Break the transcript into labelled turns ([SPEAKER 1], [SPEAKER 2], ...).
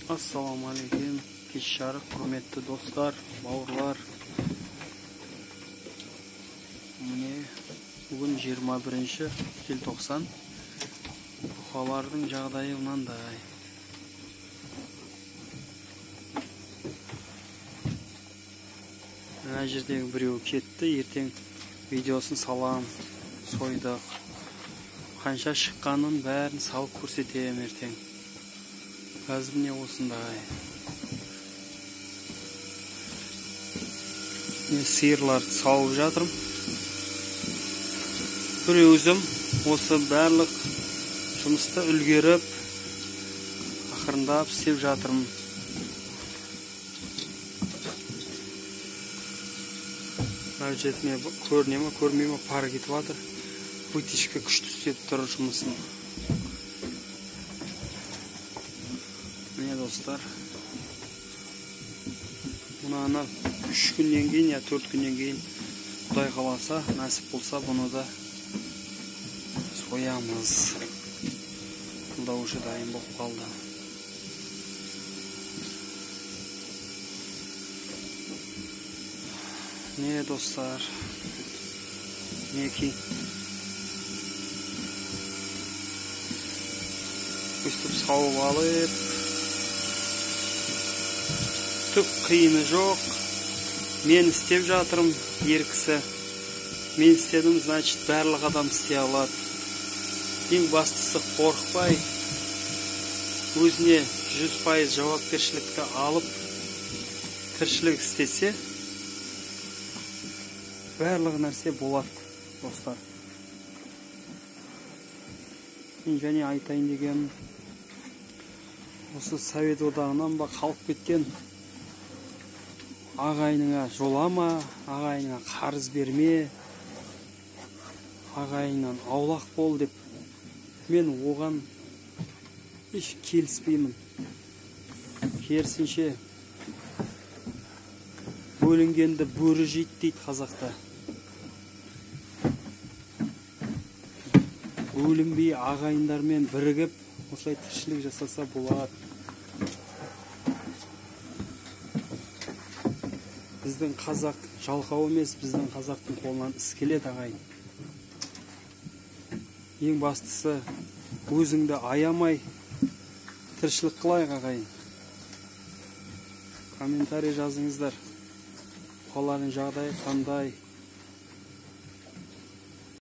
[SPEAKER 1] Assalamu alaikum. Kеш жарық, құрметті достар, бауырлар. Міне, бүгін 21 желтоқсан. Бұқалардың жағдайы мынандай. Мына жердегі біреу кетті, ертең видеосын салам, сойдық. Қанша шыққанын бәрін салып көрсетем ертең. Қазір міне осындай. Сиырларды сауып жатырмын. Бір өзім осы барлық жұмысты үлгеріп, ақырындап істеп жатырмын. Әуjetіне көріне ме, көрмей ме пары кетіп жатыр. Вытяжка күшті істеп тұр жұмысын. Міне достар, мұнаны 3 күннен кейін, я 4 күннен кейін Құдай қаласа, нәсіп болса, бұны да соямыз. Бұл да уже дайын болып қалды. Не достар, неки өстіп сауып алып, түк қиыны жоқ. Мен істеп жатырмын, еркісі. Мен істедім, значит, барлық адам істей алады. Ең бастысы қорықпай, өзіне 100% жауапкершілікті алып, тіршілік істесе, барлық нәрсе болады, достар. Мен және айтайын деген, осы Совет одағынан ба қалып кеткен ағайыныңа жолама, ағайыныңа қарыз берме, ағайыннан аулақ бол деп, мен оған еш келіспеймін. Керісінше, бөлінгенді бөрі жейді дейді қазақта. Бөлінбей ағайындармен бірігіп, осылай тіршілік жасаса болады. Біздің қазақ жалқау емес, біздің қазақтың қолынан іс келеді ағайын. Ең бастысы, өзіңді аямай тіршілік қылайық ағайын. Комментарий жазыңыздар. Бұқалардың жағдайы қандай?